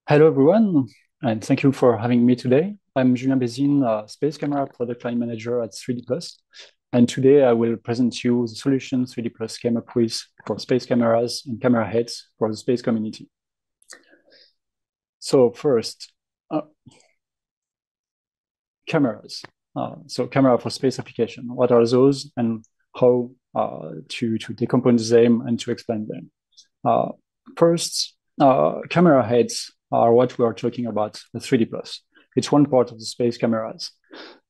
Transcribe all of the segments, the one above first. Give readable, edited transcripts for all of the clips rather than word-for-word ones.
Hello, everyone, and thank you for having me today. I'm Julien Bézine, Space Camera Product Line Manager at 3D Plus, and today I will present you the solution 3D Plus came up with for space cameras and camera heads for the space community. So first, cameras. So camera for space application. What are those, and how to decompose them and to explain them? First, camera heads are what we are talking about, the 3D Plus. It's one part of the space cameras.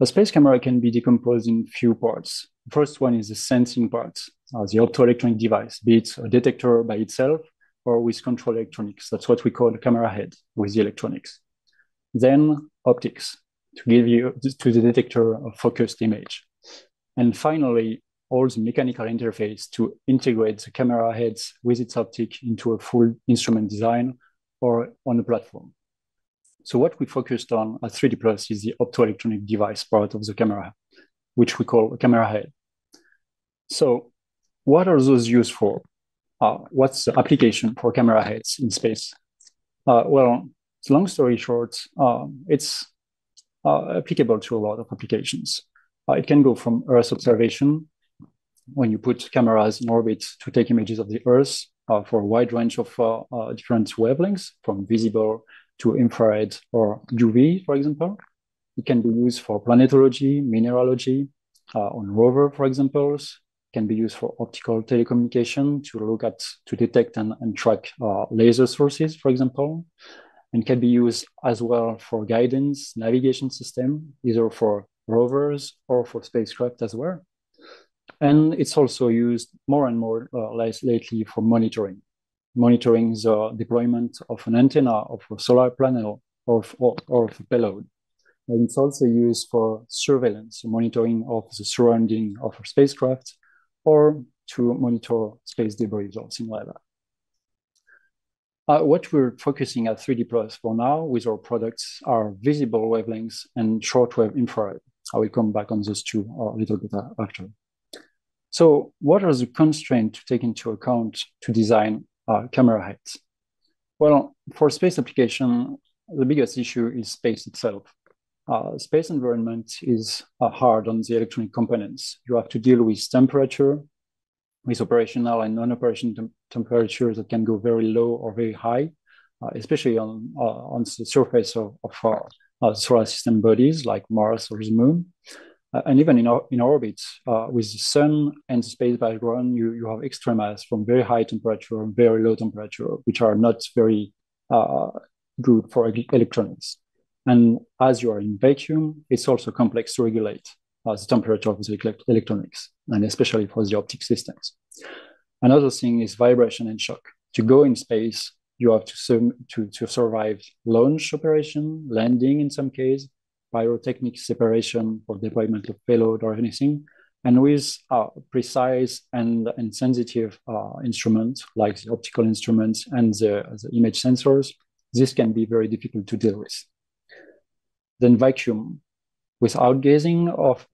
The space camera can be decomposed in few parts. The first one is the sensing part, the optoelectronic device, be it a detector by itself or with control electronics. That's what we call a camera head with the electronics. Then optics, to give you to the detector a focused image. And finally, all the mechanical interface to integrate the camera heads with its optic into a full instrument design or on a platform. So what we focused on at 3D Plus is the optoelectronic device part of the camera, which we call a camera head. So what are those used for? What's the application for camera heads in space? Well, long story short, it's applicable to a lot of applications. It can go from Earth observation, when you put cameras in orbit to take images of the Earth for a wide range of different wavelengths, from visible to infrared or UV, for example. It can be used for planetology, mineralogy, on rover, for example. It can be used for optical telecommunication to detect and track laser sources, for example. And can be used as well for guidance, navigation system, either for rovers or for spacecraft as well. And it's also used more and more lately for monitoring the deployment of an antenna, of a solar panel, or of a payload. And it's also used for surveillance, monitoring of the surrounding of a spacecraft, or to monitor space debris or something like that. What we're focusing at 3D Plus for now with our products are visible wavelengths and shortwave infrared. I will come back on those two a little bit after. So what are the constraints to take into account to design camera heads? Well, for space application, the biggest issue is space itself. Space environment is hard on the electronic components. You have to deal with temperature, with operational and non-operational temperatures that can go very low or very high, especially on the surface of solar system bodies like Mars or the Moon. And even in orbit, with the sun and the space background, you have extremas from very high temperature and very low temperature, which are not very good for electronics. And as you are in vacuum, it's also complex to regulate the temperature of the electronics, and especially for the optic systems. Another thing is vibration and shock. To go in space, you have to survive launch operation, landing in some case, pyrotechnic separation for deployment of payload or anything. And with precise and sensitive instruments like the optical instruments and the image sensors, this can be very difficult to deal with. Then vacuum. With outgassing of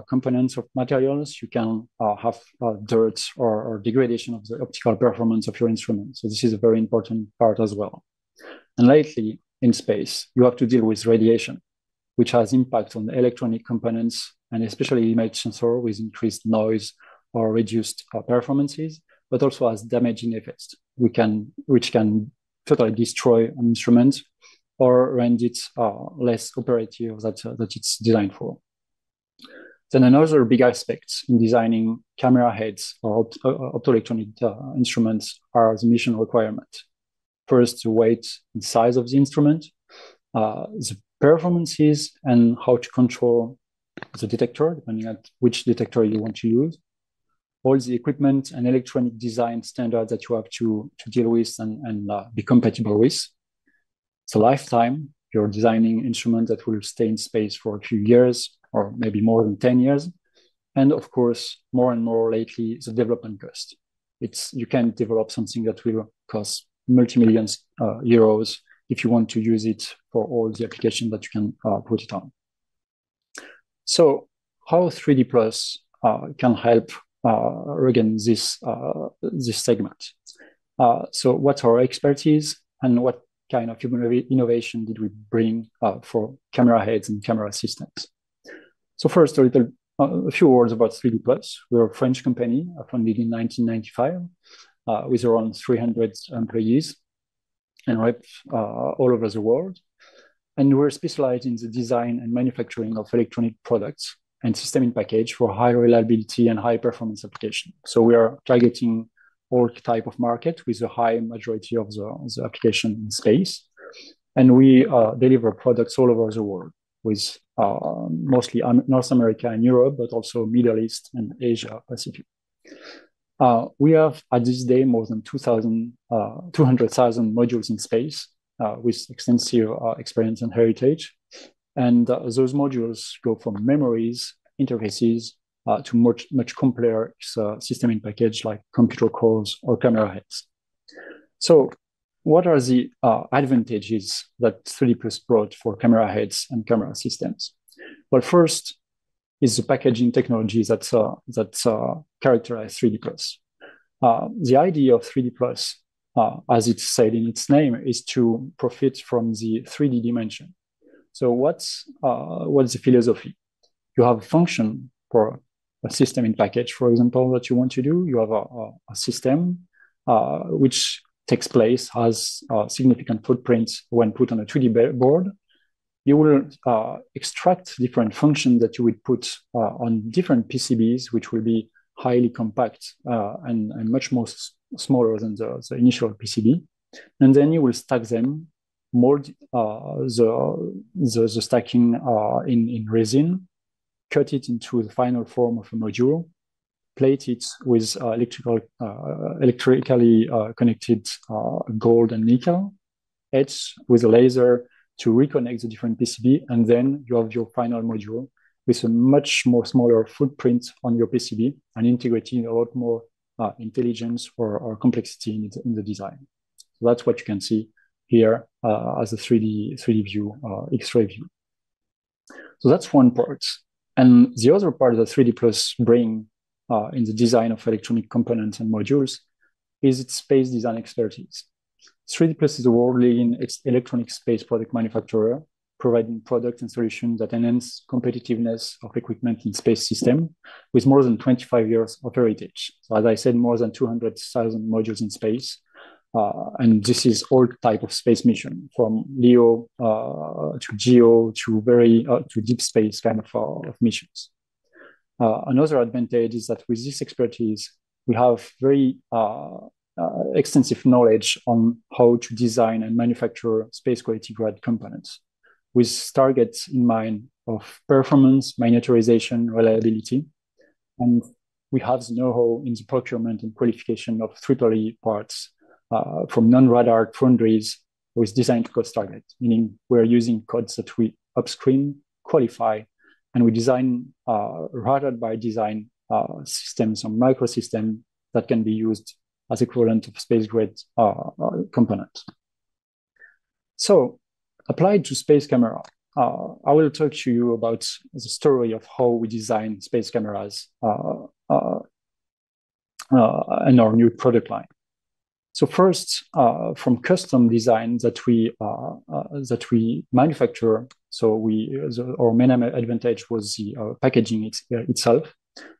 components of materials, you can have dirt or degradation of the optical performance of your instrument. So this is a very important part as well. And lately, in space, you have to deal with radiation, which has impact on the electronic components, and especially image sensor with increased noise or reduced performances, but also has damaging effects, which can totally destroy an instrument or render it less operative that it's designed for. Then another big aspect in designing camera heads or optoelectronic instruments are the mission requirement. First, the weight and size of the instrument, the performances, and how to control the detector, depending on which detector you want to use, all the equipment and electronic design standards that you have to deal with and be compatible with. So lifetime, you're designing instruments that will stay in space for a few years or maybe more than 10 years. And of course, more and more lately, the development cost. You can develop something that will cost multi-millions euros if you want to use it for all the applications that you can put it on. So how 3D Plus can help again this segment? So what's our expertise and what kind of innovation did we bring for camera heads and camera systems? So first, a few words about 3D Plus. We're a French company founded in 1995 with around 300 employees and reps all over the world. And we're specialized in the design and manufacturing of electronic products and system in package for high reliability and high performance application. So we are targeting all type of market with a high majority of the application in space. And we deliver products all over the world with mostly North America and Europe, but also Middle East and Asia Pacific. We have at this day more than 200,000 modules in space with extensive experience and heritage. And those modules go from memories, interfaces, to much complex system in package like computer cores or camera heads. So what are the advantages that 3D Plus brought for camera heads and camera systems? Well, first is the packaging technology that characterize 3D Plus. The idea of 3D Plus, as it's said in its name, is to profit from the 3D dimension. So what's the philosophy? You have a function for a system in package, for example, that you want to do. You have a system which takes place, has significant footprints when put on a 2D board. You will extract different functions that you would put on different PCBs, which will be highly compact and much more smaller than the initial PCB. And then you will stack them, mold the stacking in resin, cut it into the final form of a module, plate it with electrically connected gold and nickel, etch with a laser to reconnect the different PCB, and then you have your final module with a much more smaller footprint on your PCB and integrating a lot more intelligence or complexity in the design. So that's what you can see here as a 3D view, X-ray view. So that's one part. And the other part that 3D Plus bring in the design of electronic components and modules is its space design expertise. 3D Plus is a world-leading electronic space product manufacturer, providing products and solutions that enhance competitiveness of equipment in space system with more than 25 years of heritage. So as I said, more than 200,000 modules in space. And this is all type of space mission, from LEO to GEO to deep space kind of missions. Another advantage is that with this expertise, we have very extensive knowledge on how to design and manufacture space quality grade components, with targets in mind of performance, miniaturization, reliability. And we have the know-how in the procurement and qualification of EEE parts from non-radar foundries with design to cost target, meaning we're using codes that we upstream, qualify, and we design rather by design systems or microsystem that can be used as equivalent of space grade components. So applied to space camera, I will talk to you about the story of how we design space cameras in our new product line. So first, from custom design that we manufacture. So our main advantage was the packaging itself.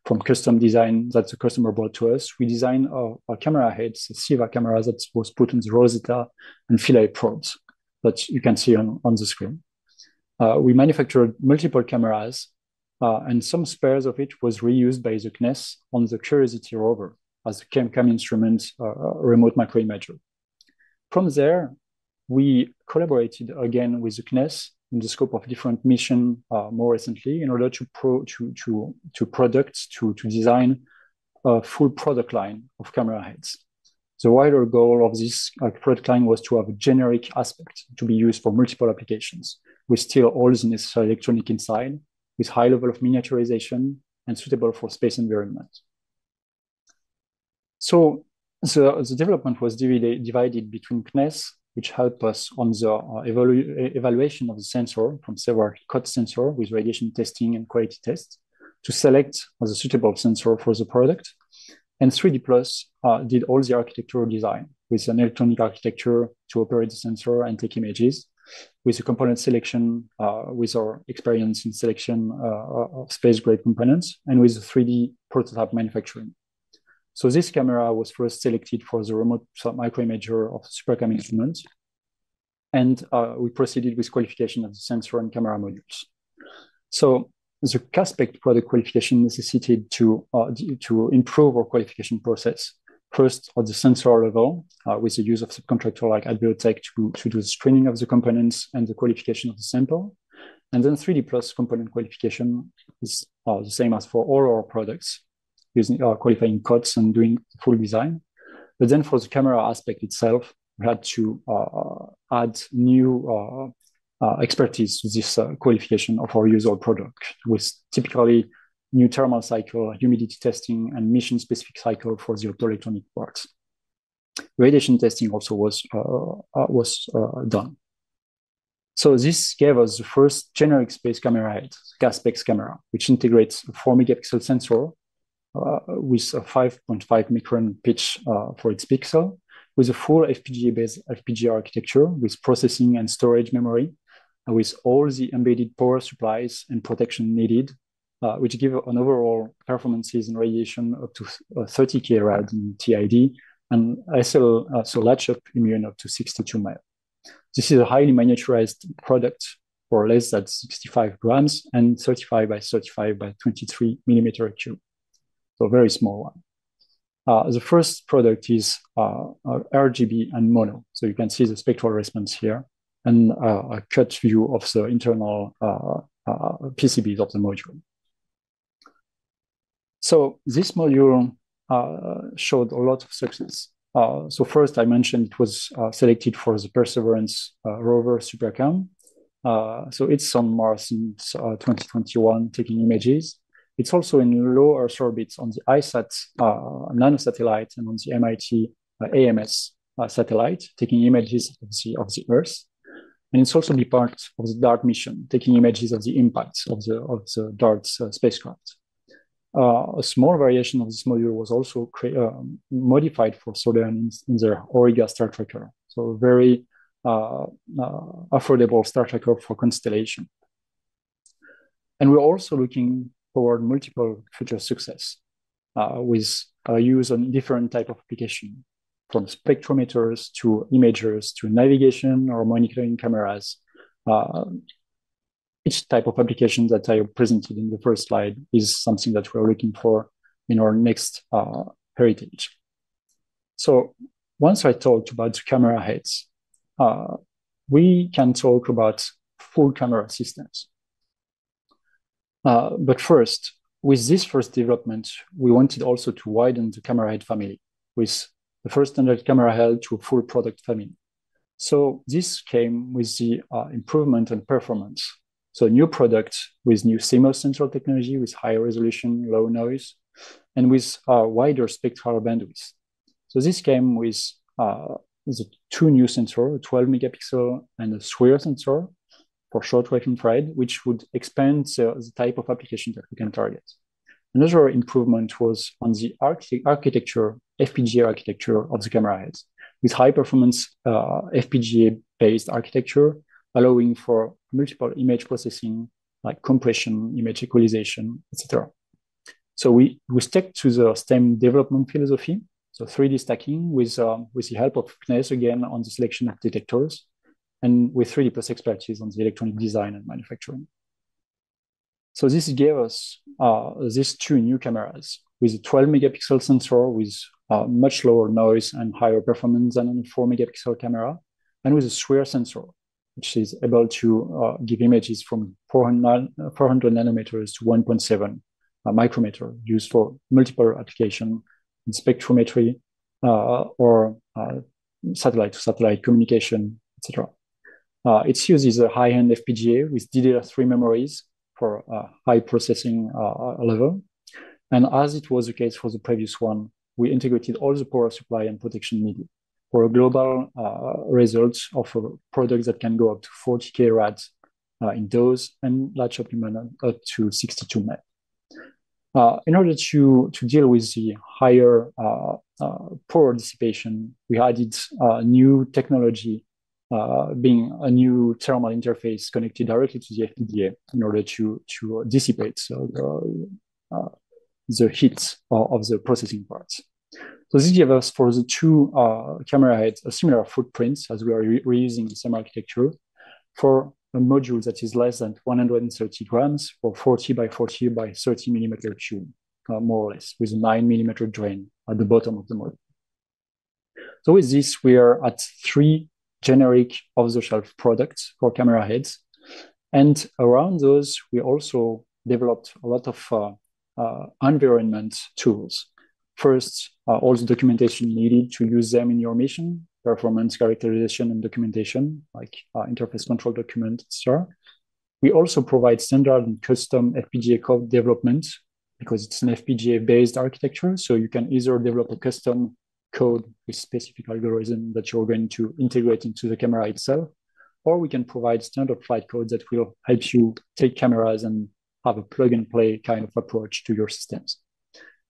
From custom design that the customer brought to us, we designed our camera heads, the SIVA cameras that was put on the Rosetta and Philae probes that you can see on the screen. We manufactured multiple cameras, and some spares of it was reused by the CNES on the Curiosity rover as a cam instrument, remote macro imager. From there, we collaborated again with the CNES in the scope of different missions more recently in order to design a full product line of camera heads. The wider goal of this product line was to have a generic aspect to be used for multiple applications, with still all the necessary electronic inside, with high level of miniaturization and suitable for space environment. So the development was divided between CNES, which helped us on the evaluation of the sensor from several cut sensor with radiation testing and quality tests to select the suitable sensor for the product. And 3D Plus did all the architectural design with an electronic architecture to operate the sensor and take images, with a component selection, with our experience in selection of space-grade components, and with 3D prototype manufacturing. So this camera was first selected for the remote microimager of the SuperCam instrument, and we proceeded with qualification of the sensor and camera modules. So the Caspect product qualification necessitated to improve our qualification process. First, at the sensor level, with the use of subcontractor like LAMBDA-X to do the screening of the components and the qualification of the sample. And then 3D Plus component qualification is the same as for all our products, using qualifying codes and doing the full design. But then for the camera aspect itself, we had to add new expertise to this qualification of our usual product, with typically new thermal cycle, humidity testing, and mission-specific cycle for the optoelectronic parts. Radiation testing also was done. So this gave us the first generic space camera head, Caspect camera, which integrates a 4 megapixel sensor with a 5.5 micron pitch for its pixel, with a full FPGA-based FPGA architecture with processing and storage memory, with all the embedded power supplies and protection needed, which give an overall performances in radiation up to 30K rad in TID, and SL, so latch-up immune up to 62 mil. This is a highly miniaturized product for less than 65 grams and 35 by 35 by 23 millimeter cube. So very small one. The first product is RGB and mono. So you can see the spectral response here and a cut view of the internal PCBs of the module. So this module showed a lot of success. So first I mentioned it was selected for the Perseverance rover SuperCam. So it's on Mars since 2021, taking images. It's also in low Earth orbits on the ISAT nanosatellite and on the MIT AMS satellite, taking images of the Earth. And it's also be part of the DART mission, taking images of the impacts of the DART spacecraft. A small variation of this module was also modified for Southern in their Auriga star tracker. So a very affordable star tracker for constellation. And we're also looking forward multiple future success with use on different type of application, from spectrometers to imagers to navigation or monitoring cameras. Each type of application that I presented in the first slide is something that we're looking for in our next heritage. So once I talked about the camera heads, we can talk about full camera systems. But first, with this first development, we wanted also to widen the camera head family with the first standard camera head to a full product family. So this came with the improvement and performance. So new product with new CMOS sensor technology with high resolution, low noise, and with wider spectral bandwidth. So this came with the two new sensors, a 12 megapixel and a SWIR sensor for shortwave infrared, which would expand the type of application that we can target. Another improvement was on the architecture, FPGA architecture of the camera heads, with high performance FPGA-based architecture, allowing for multiple image processing, like compression, image equalization, etc. So we stuck to the STEM development philosophy, so 3D stacking with the help of CNES again on the selection of detectors, and with 3D Plus expertise on the electronic design and manufacturing. So this gave us these two new cameras with a 12 megapixel sensor with much lower noise and higher performance than a 4 megapixel camera, and with a SWIR sensor, which is able to give images from 400 nanometers to 1.7 micrometer, used for multiple applications in spectrometry or satellite-to-satellite communication, etc. It uses a high-end FPGA with DDR3 memories for high processing level. And as it was the case for the previous one, we integrated all the power supply and protection needed for a global result of a product that can go up to 40K rad in dose and latch up up to 62 meg. In order to deal with the higher power dissipation, we added new technology, being a new thermal interface connected directly to the FPGA in order to dissipate the heat of the processing parts. So this gives us for the two camera heads a similar footprint as we are reusing the same architecture for a module that is less than 130 grams for 40 by 40 by 30 millimeter tube, more or less, with a 9 millimeter drain at the bottom of the module. So with this, we are at 3 generic off-the-shelf products for camera heads. And around those, we also developed a lot of environment tools. First, all the documentation needed to use them in your mission, performance characterization and documentation, like interface control document, etc. We also provide standard and custom FPGA code development because it's an FPGA-based architecture. So you can either develop a custom code with specific algorithm that you're going to integrate into the camera itself, or we can provide standard flight code that will help you take cameras and have a plug and play kind of approach to your systems.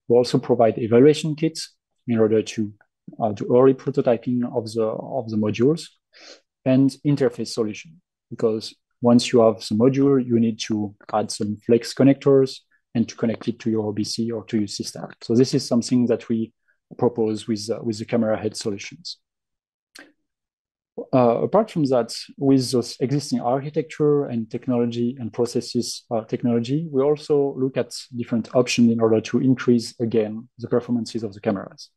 We also provide evaluation kits in order to do early prototyping of the modules and interface solution, because once you have the module, you need to add some flex connectors and to connect it to your OBC or to your system. So this is something that we propose with the camera head solutions. Apart from that, with those existing architecture and technology and processes technology, we also look at different options in order to increase, again, the performances of the cameras.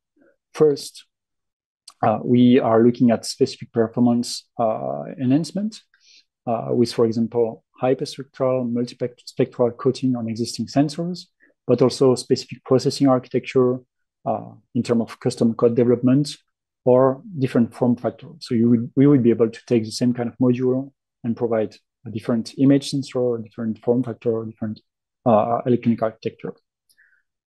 First, we are looking at specific performance enhancement with, for example, hyperspectral, multispectral coating on existing sensors, but also specific processing architecture in terms of custom code development or different form factor. So we would be able to take the same kind of module and provide a different image sensor, different form factor, different electronic architecture.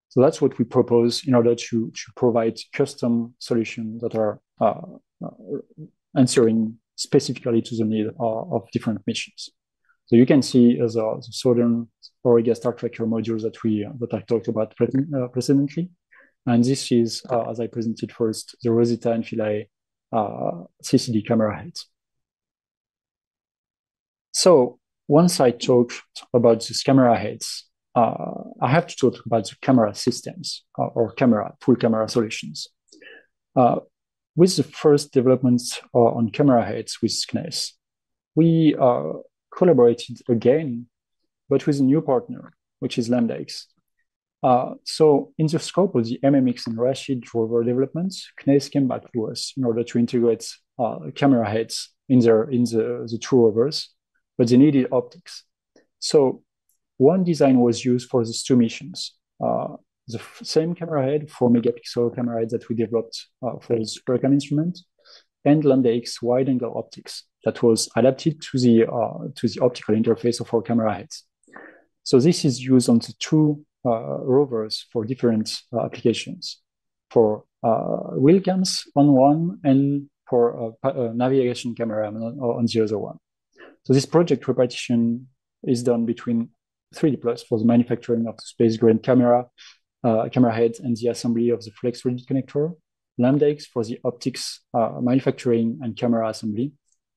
So that's what we propose in order to provide custom solutions that are answering specifically to the need of different missions. So you can see as the Southern Auriga Star Tracker modules that I talked about presently. And this is, as I presented first, the Rosetta and Philae CCD camera heads. So once I talked about these camera heads, I have to talk about the camera systems or full camera solutions. With the first developments on camera heads with CNES, we collaborated again, but with a new partner, which is LAMBDA-X. So in the scope of the MMX and Rashid rover developments, CNES came back to us in order to integrate camera heads in the two rovers, but they needed optics. So one design was used for these two missions. The same camera head, 4 megapixel camera head that we developed for the SuperCam instrument, and LAMBDA-X wide-angle optics that was adapted to the optical interface of our camera heads. So this is used on the two rovers for different applications, for wheel cams on one and for navigation camera on the other one. So this project repetition is done between 3D Plus for the manufacturing of the space-grade camera heads and the assembly of the flex rigid connector, LAMBDA-X for the optics manufacturing and camera assembly,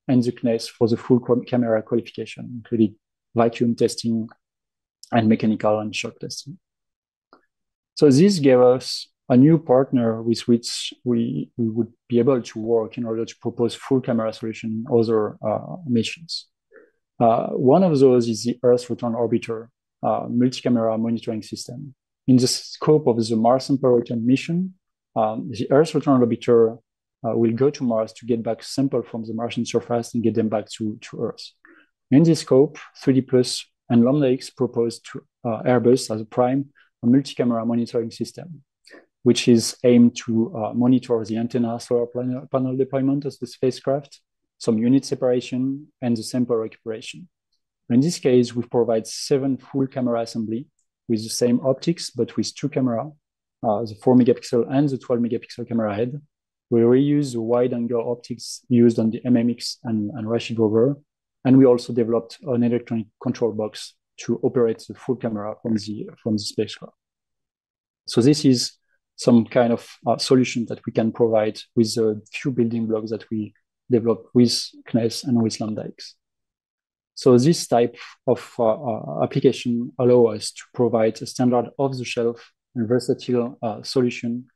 and the CNES for the full camera qualification, including vacuum testing and mechanical and shock testing. So this gave us a new partner with which we would be able to work in order to propose full camera solution in other missions. One of those is the Earth Return Orbiter multi-camera monitoring system. In the scope of the Mars Sample Return mission, the Earth Return Orbiter will go to Mars to get back sample from the Martian surface and get them back to Earth. In this scope, 3D Plus and LAMBDA-X proposed to Airbus as a prime a multi-camera monitoring system, which is aimed to monitor the antenna solar panel deployment of the spacecraft, some unit separation, and the sample recuperation. In this case, we provide 7 full camera assembly with the same optics, but with 2 cameras, the 4 megapixel and the 12 megapixel camera head. We reuse the wide angle optics used on the MMX and Rashid rover. And we also developed an electronic control box to operate the full camera from the spacecraft. So this is some kind of solution that we can provide with a few building blocks that we developed with CNES and with LAMBDA-X. So this type of application allow us to provide a standard off-the-shelf and versatile solution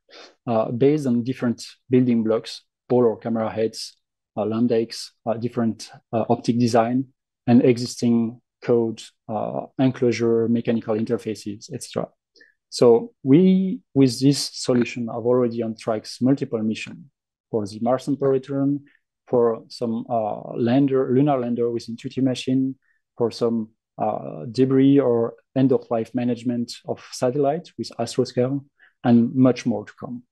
based on different building blocks, all our camera heads, LAMBDA-X, different optic design, and existing code, enclosure, mechanical interfaces, etc. So we, with this solution, have already on tracks multiple missions for the Mars sample return, for some lunar lander with intuitive machine, for some debris or end-of-life management of satellites with astroscale, and much more to come.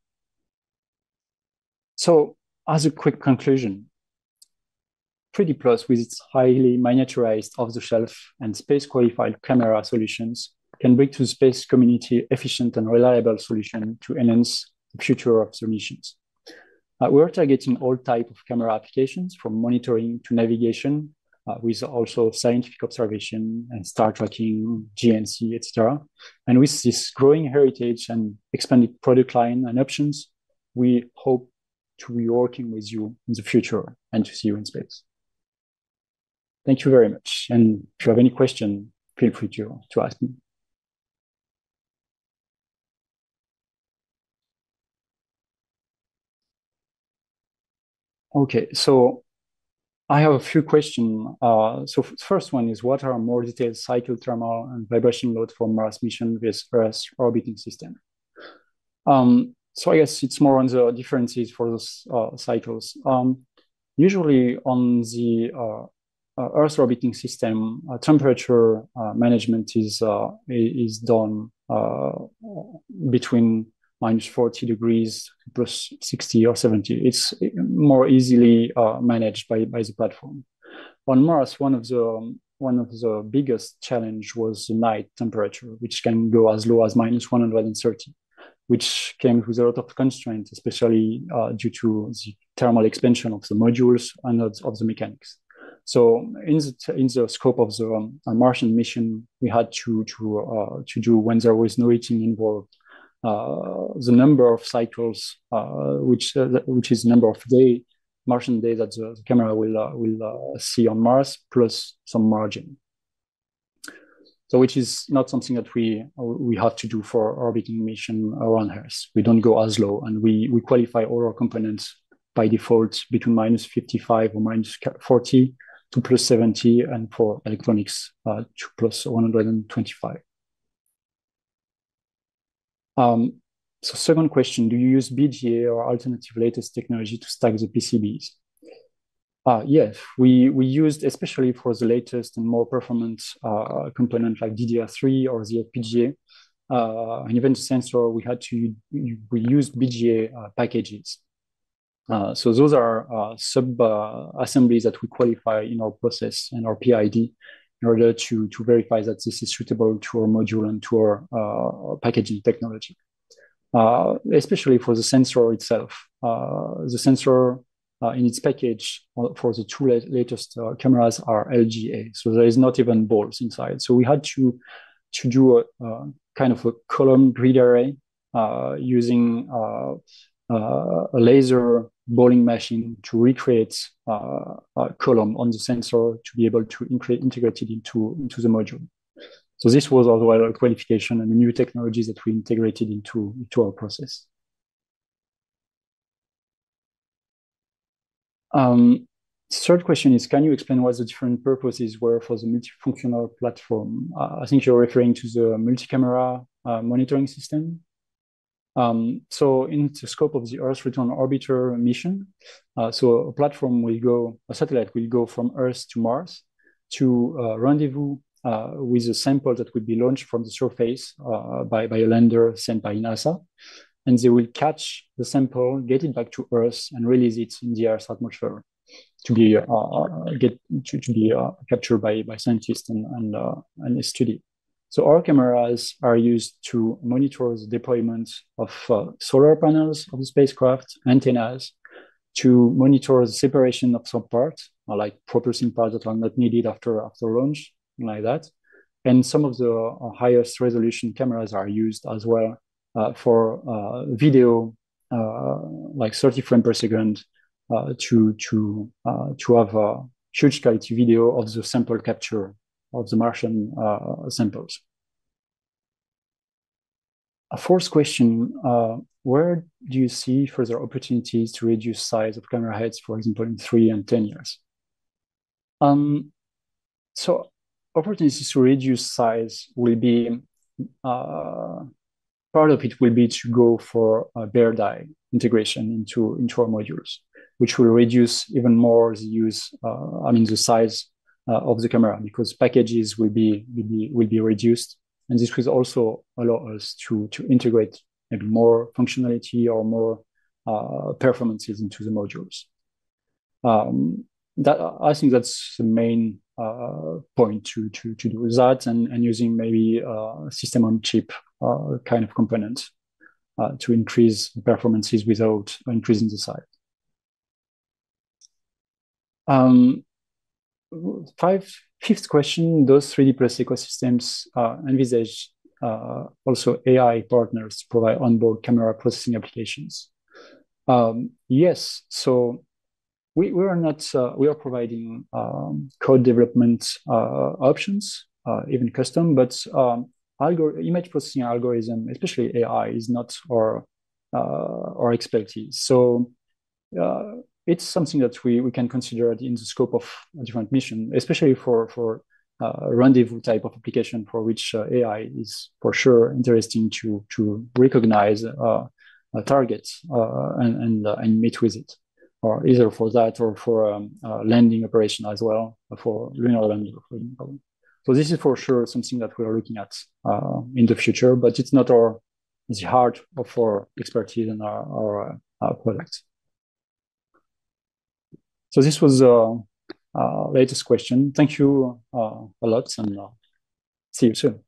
So as a quick conclusion, 3D Plus with its highly miniaturized off-the-shelf and space-qualified camera solutions can bring to the space community efficient and reliable solution to enhance the future of the missions. We're targeting all types of camera applications from monitoring to navigation, with also scientific observation and star tracking, GNC, etc. And with this growing heritage and expanded product line and options, we hope to be working with you in the future and to see you in space. Thank you very much. And if you have any question, feel free to ask me. Okay, so I have a few questions. So first one is, what are more detailed cycle thermal and vibration load for Mars mission with Earth orbiting system? So I guess it's more on the differences for those cycles. Usually on the Earth orbiting system, temperature management is done between -40 degrees plus 60 or 70. It's more easily managed by the platform. On Mars, one of the biggest challenge was the night temperature, which can go as low as -130, which came with a lot of constraints, especially due to the thermal expansion of the modules and of the mechanics. So in the scope of the Martian mission, we had to do, when there was no heating involved, the number of cycles, which is the number of Martian days that the camera will see on Mars, plus some margin. So which is not something that we have to do for orbiting mission around Earth. We don't go as low, and we qualify all our components by default between -55 or -40 to +70, and for electronics to +125. So second question, do you use BGA or alternative latest technology to stack the PCBs? Yes, we used, especially for the latest and more performant component like DDR3 or the FPGA, and even the sensor, we used BGA packages. So those are sub-assemblies that we qualify in our process and our PID in order to verify that this is suitable to our module and to our packaging technology. Especially for the sensor itself. The sensor in its package for the two latest cameras are LGA, so there is not even balls inside. So we had to do a kind of a column grid array using a laser bowling machine to recreate a column on the sensor to be able to integrate it into the module. So this was as well a qualification and a new technologies that we integrated into our process. Third question is, can you explain what the different purposes were for the multifunctional platform? I think you're referring to the multi-camera monitoring system. So in the scope of the Earth Return Orbiter mission, so a satellite will go from Earth to Mars to rendezvous with a sample that will be launched from the surface by a lander sent by NASA. And they will catch the sample, get it back to Earth, and release it in the Earth's atmosphere to be captured by scientists and studied. So our cameras are used to monitor the deployment of solar panels of the spacecraft, antennas, to monitor the separation of some parts, like propulsion parts that are not needed after launch, like that. And some of the highest resolution cameras are used as well for video, like 30 frames per second, to have a huge quality video of the sample capture of the Martian samples. A fourth question, where do you see further opportunities to reduce size of camera heads, for example, in 3 and 10 years? So opportunities to reduce size will be, part of it will be to go for a bare die integration into our modules, which will reduce even more the use, the size of the camera, because packages will be reduced. And this will also allow us to integrate maybe more functionality or more performances into the modules. I think that's the main point to do that, and using maybe system on chip kind of component to increase performances without increasing the size. Fifth question, does 3D Plus ecosystems envisage also AI partners to provide onboard camera processing applications? Yes, so we are providing code development options, even custom, but image processing algorithm, especially AI, is not our expertise. So it's something that we can consider in the scope of a different mission, especially for rendezvous type of application, for which AI is for sure interesting to recognize targets and meet with it, or either for that or for landing operation as well, for lunar landing. So this is for sure something that we are looking at in the future, but it's not the heart of our expertise and our product. So this was latest question. Thank you a lot, and see you soon.